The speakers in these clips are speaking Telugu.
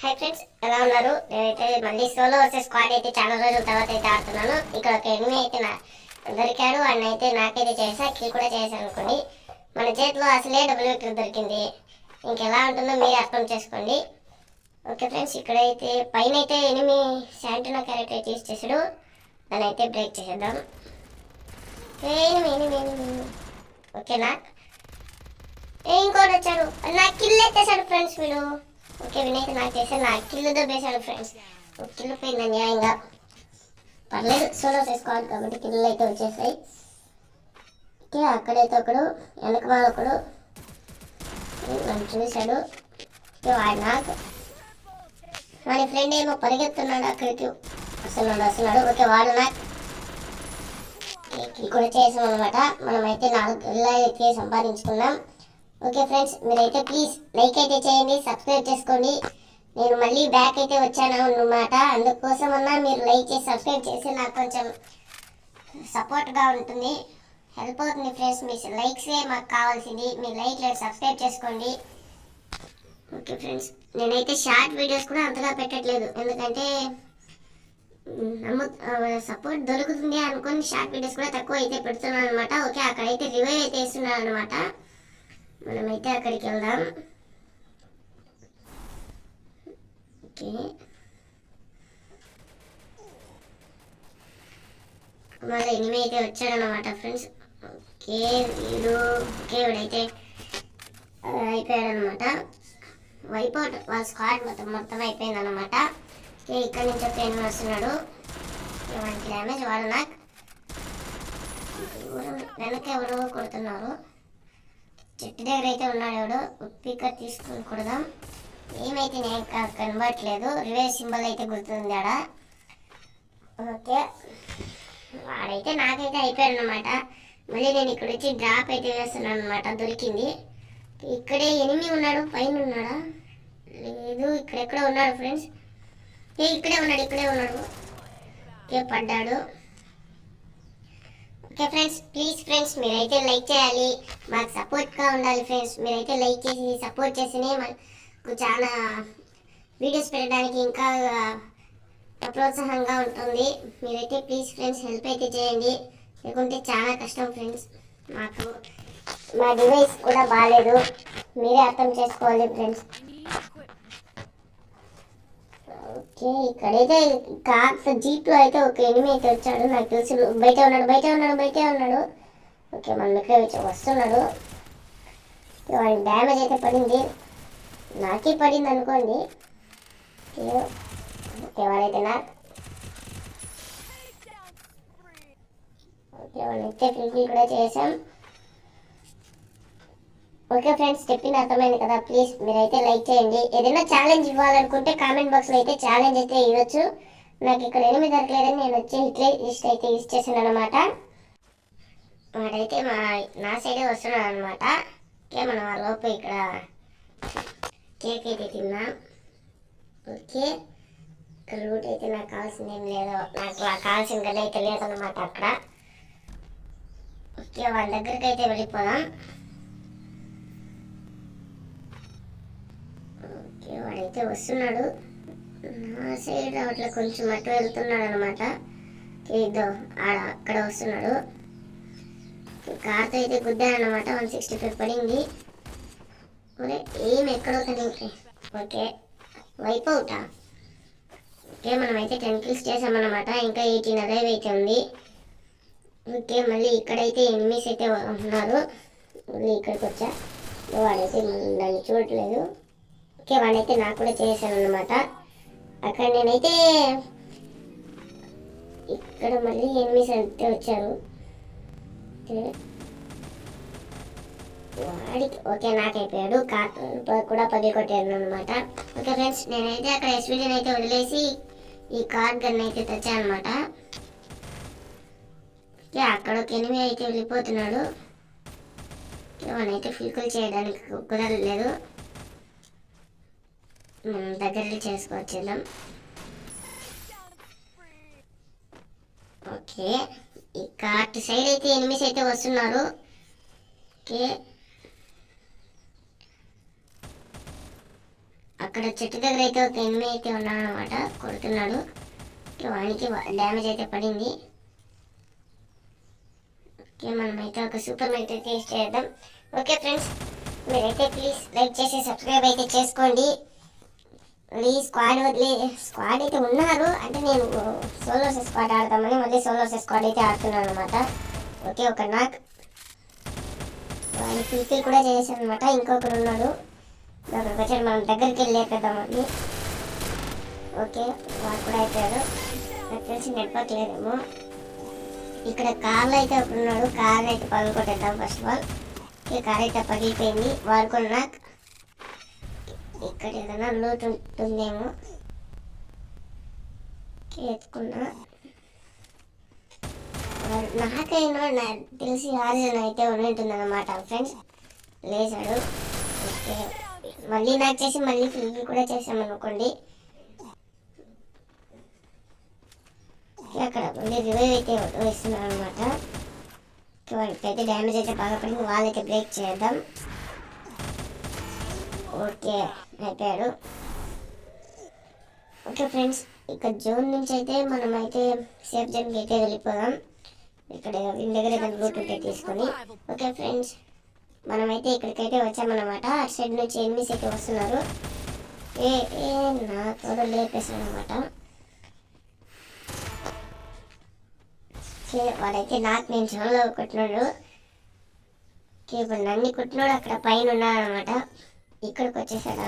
హాయ్ ఫ్రెండ్స్, ఎలా ఉన్నారు? నేనైతే మళ్ళీ సోలో వర్సెస్ స్క్వాడ్ అయితే చాలా రోజుల తర్వాత అయితే ఆడుతున్నాను. ఇక్కడ ఒక ఎనిమి అయితే దొరికాడు. వాడిని అయితే నాకైతే చేసా, కిల్ కూడా చేశాను అనుకోండి. మన చేతిలో అసలే డబుల్ వికెట్ దొరికింది. ఇంకెలా ఉంటుందో మీరే అర్థం చేసుకోండి. ఓకే ఫ్రెండ్స్, ఇక్కడైతే పైన అయితే ఎనిమి శాంటినా క్యారెక్టర్ అయితే యూస్ చేసాడు. దాన్ని అయితే బ్రేక్ చేసేద్దాం. ఓకేనా? ఇంకోటి వచ్చాడు, నాకు కిల్ ఎత్తేసాడు ఫ్రెండ్స్ వీడు. ఓకే, వినైతే నాకు చేశాను, నా కిల్లు దొబ్బేశాడు ఫ్రెండ్స్. కిల్లు పోయింది న్యాయంగా, పర్లేదు, సోలో చేసుకోవాలి కాబట్టి కిల్లు అయితే వచ్చేసాయి. ఓకే, అక్కడైతే ఒకడు, వెనక వాళ్ళ ఒకడు నన్ను చూశాడు. ఓకే, వాడు నాకు వాడి ఫ్రెండ్ ఏమో పరిగెత్తున్నాడు, అక్కడికి వస్తున్నాడు. ఓకే, వాడు నాకు కిల్ కూడా చేసాం అనమాట. మనమైతే 4 కిల్లు అయితే సంపాదించుకున్నాం. ఓకే ఫ్రెండ్స్, మీరైతే ప్లీజ్ లైక్ అయితే చేయండి, సబ్స్క్రైబ్ చేసుకోండి. నేను మళ్ళీ బ్యాక్ అయితే వచ్చాను అన్నమాట. అందుకోసమన్నా మీరు లైక్ చేసి సబ్స్క్రైబ్ చేసి నాకు కొంచెం సపోర్ట్గా ఉంటుంది, హెల్ప్ అవుతుంది ఫ్రెండ్స్. మీ లైక్సే మాకు కావాల్సింది. మీరు లైక్ లేదు, సబ్స్క్రైబ్ చేసుకోండి. ఓకే ఫ్రెండ్స్, నేనైతే షార్ట్ వీడియోస్ కూడా అంతగా పెట్టట్లేదు, ఎందుకంటే సపోర్ట్ దొరుకుతుంది అనుకుని షార్ట్ వీడియోస్ కూడా తక్కువ అయితే పెడుతున్నాను అనమాట. ఓకే, అక్కడైతే రివైవ్ అయితే వేస్తున్నాను అనమాట. మనమైతే అక్కడికి వెళ్దాం. ఓకే, మళ్ళీ ఎనిమిది అయితే వచ్చాడనమాట ఫ్రెండ్స్. ఓకే, వీడైతే అయిపోయాడు అనమాట. వైపౌట్ వాళ్ళ స్క్వాడ్ మొత్తం అయిపోయింది అనమాట. ఇక్కడ నుంచి ఒక ఎనిమిది వస్తున్నాడు. 1 డ్యామేజ్. వాడు నాకు వెనక ఎవరో కొడుతున్నారు. చెట్టు దగ్గర అయితే ఉన్నాడు ఎవడు. పికర్ తీసుకుని కొడదాం. ఏమైతే నేను కనబడట్లేదు, రివర్స్ సింబల్ అయితే గుర్తుంది ఆడ. ఓకే, వాడైతే నాకైతే అయిపోయాడు అనమాట. మళ్ళీ నేను ఇక్కడ వచ్చి డ్రాప్ అయితే వేస్తున్నాను అనమాట. దొరికింది. ఇక్కడే ఎనిమి ఉన్నాడు. పైన ఉన్నాడా? లేదు, ఇక్కడెక్కడ ఉన్నాడు ఫ్రెండ్స్. ఇక్కడే ఉన్నాడు. ఓకే, పడ్డాడు. ఓకే ఫ్రెండ్స్, ప్లీజ్ ఫ్రెండ్స్ మీరైతే లైక్ చేయాలి, మాకు సపోర్ట్గా ఉండాలి ఫ్రెండ్స్. మీరైతే లైక్ చేసి సపోర్ట్ చేస్తేనే మాకు చాలా వీడియోస్ పెట్టడానికి ఇంకా ప్రోత్సాహంగా ఉంటుంది. మీరైతే ప్లీజ్ ఫ్రెండ్స్ హెల్ప్ అయితే చేయండి, లేకుంటే చాలా కష్టం ఫ్రెండ్స్. మా డివైస్ కూడా బాగాలేదు, మీరే అర్థం చేసుకోవాలి ఫ్రెండ్స్. ఓకే, ఇక్కడైతే జీప్లో అయితే ఒక ఎనిమి అయితే వచ్చాడు. నాకు తెలిసి బయట ఉన్నాడు. ఓకే, మన దగ్గర వస్తున్నాడు. వాడికి డ్యామేజ్ అయితే పడింది, నాకే పడింది అనుకోండి. ఓకే, వాడైతే ఓకే, వాళ్ళైతే ఫిల్ కూడా చేసాం. ఓకే ఫ్రెండ్స్, చెప్పింది అర్థమైంది కదా. ప్లీజ్ మీరైతే లైక్ చేయండి. ఏదైనా ఛాలెంజ్ ఇవ్వాలనుకుంటే కామెంట్ బాక్స్లో అయితే ఛాలెంజ్ అయితే ఇవ్వచ్చు. నాకు ఇక్కడ ఎనిమిది దొరకలేదని నేను వచ్చి హిట్లే లిస్ట్ అయితే యూజ్ చేసాను అనమాట. వాడైతే నా సైడే వస్తున్నాడు అనమాట. ఓకే, మనం ఆ లోపు ఇక్కడ కేక్ అయితే తిన్నాం. ఓకే, ఇక్కడ రూట్ అయితే నాకు కావాల్సింది ఏం లేదు, నాకు కావాల్సిన గడ్డ అయితే లేదన్నమాట అక్కడ. ఓకే, వాళ్ళ దగ్గరికి అయితే వెళ్ళిపోదాం. వాడైతే వస్తున్నాడు, నా సైడ్ అట్లా కొంచెం అటు వెళ్తున్నాడు అనమాట. ఏదో అక్కడ వస్తున్నాడు. కార్తో అయితే గుద్దాను అనమాట. 165 పడింది. ఏం ఎక్కడో కానీ. Okay, wipe అవుటా. ఓకే, మనమైతే 10 కిల్స్ చేసామన్నమాట. ఇంకా 18 అలైవ్ అయితే ఉంది. ఓకే, మళ్ళీ ఇక్కడైతే ఎనిమిస్ అయితే ఉన్నారు. మళ్ళీ ఇక్కడికి వచ్చా, వాడైతే నన్ను చూడట్లేదు. ఓకే, వాడైతే నాకు కూడా చేశాను అనమాట. అక్కడ నేనైతే ఇక్కడ మళ్ళీ ఎనిమిస్ అయితే వచ్చారు. వాడికి ఓకే నాకు అయిపోయాడు. కార్ కూడా పగిలికొట్టాను అనమాట. ఓకే ఫ్రెండ్స్, నేనైతే అక్కడ ఎస్వీడీని అయితే వదిలేసి ఈ కార్ గన్ అయితే తెచ్చాను అనమాట. ఓకే, అక్కడ ఒక ఎనిమి అయితే వెళ్ళిపోతున్నాడు. వానైతే ఫిల్కుల్ చేయడానికి కుదరలేదు, మనం దగ్గర చేసుకోవచ్చేద్దాం. ఓకే, ఇక అటు సైడ్ అయితే ఎనిమిస్ అయితే వస్తున్నారు. ఓకే, ఇక్కడ చెట్టు దగ్గర అయితే ఒక ఎనిమి అయితే ఉన్నాడు అనమాట, కొడుతున్నాడు. వానికి డ్యామేజ్ అయితే పడింది. ఓకే, మనమైతే ఒక సూపర్ మైట్ అయితే యూజ్ చేద్దాం. ఓకే ఫ్రెండ్స్, మీరైతే ప్లీజ్ లైక్ చేసి సబ్స్క్రైబ్ అయితే చేసుకోండి. మళ్ళీ స్క్వాడ్ అయితే ఉన్నారు, అంటే నేను సోలో స్క్వాడ్ ఆడతామని మళ్ళీ సోలో స్క్వాడ్ అయితే ఆడుతున్నాను అనమాట. ఓకే, ఒక నాక్ వాడిని ఫుల్ఫిల్ కూడా చేశాను అనమాట. ఇంకొకరు ఉన్నాడు, అక్కడికి వచ్చాడు, మనం దగ్గరికి వెళ్ళి లేపేద్దామని. ఓకే, వాడు కూడా అయిపోయాడు. నాకు తెలిసి నెట్వర్క్ లేదేమో. ఇక్కడ కార్లో అయితే ఒకడు ఉన్నాడు, కార్ అయితే పగలగొట్టేద్దాం first of all. Okay, car అయితే పగిలిపోయింది. వాడుకున్నా ఇక్కడ ఏదైనా లూట్ ఉంటుందేమో. ఎత్తుకున్నా. నాకైనా నాకు తెలిసి ఆర్జన్ అయితే ఉంటుంది అన్నమాట ఫ్రెండ్స్. లేచాడు. ఓకే, మళ్ళీ నాకు చేసి మళ్ళీ ఫిల్ కూడా చేసామనుకోండి. అక్కడ మళ్ళీ రివైవ్ అయితే వేస్తున్నాను అనమాట. వాళ్ళకైతే డ్యామేజ్ అయితే బాగా పడింది, వాళ్ళైతే బ్రేక్ చేద్దాం. ఓకే, అయిపోయాడు. ఓకే ఫ్రెండ్స్, ఇక్కడ జోన్ నుంచి అయితే మనం అయితే సేఫ్ జోన్కి అయితే వెళ్ళిపోదాం. ఇక్కడ వీళ్ళ దగ్గర ఏదైనా రూట్ ఉంటే తీసుకొని. ఓకే ఫ్రెండ్స్, మనమైతే ఇక్కడికైతే వచ్చామన్నమాట. అటు సైడ్ నుంచి ఎనిమిస్ అయితే వస్తున్నారు. నా తోడు లేపేసాడు అనమాట. వాడైతే నాకు నేను జోన్లో కొట్టినాడు. ఇప్పుడు నన్ను కొట్టినాడు, అక్కడ పైన ఉన్నాడు అనమాట. ఇక్కడికి వచ్చేసాడా?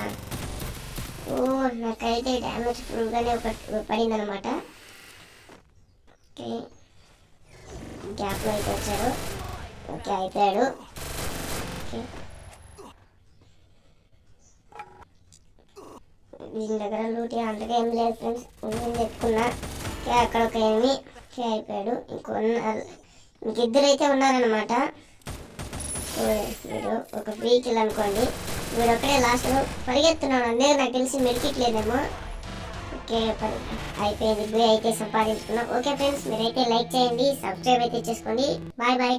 ఓ, నాకైతే డ్యామేజ్ ఫుల్గానే పడింది అనమాట. ఓకే, గ్యాప్లో అయితే వచ్చాడు. ఓకే, అయిపోయాడు. ఓకే, దీని దగ్గర లూట్ అంతగా ఏం లేదు ఫ్రెండ్స్, ఎత్తుకున్నా. ఓకే, అక్కడ ఒక ఎనిమి. ఓకే, అయిపోయాడు. ఇంకిద్దరు అయితే ఉన్నారనమాట. వీడు ఒక ఫ్రీ కిల్ అనుకోండి. వీడు ఒక్కడే లాస్ట్లో పరిగెత్తున్నాడు, అందరూ నాకు తెలిసి మెడికిట్ లేదేమో. ఓకే, అయిపోయింది. అయితే సంపాదించుకున్నాం. ఓకే ఫ్రెండ్స్, మీరైతే లైక్ చేయండి, సబ్స్క్రైబ్ అయితే చేసుకోండి. Bye bye.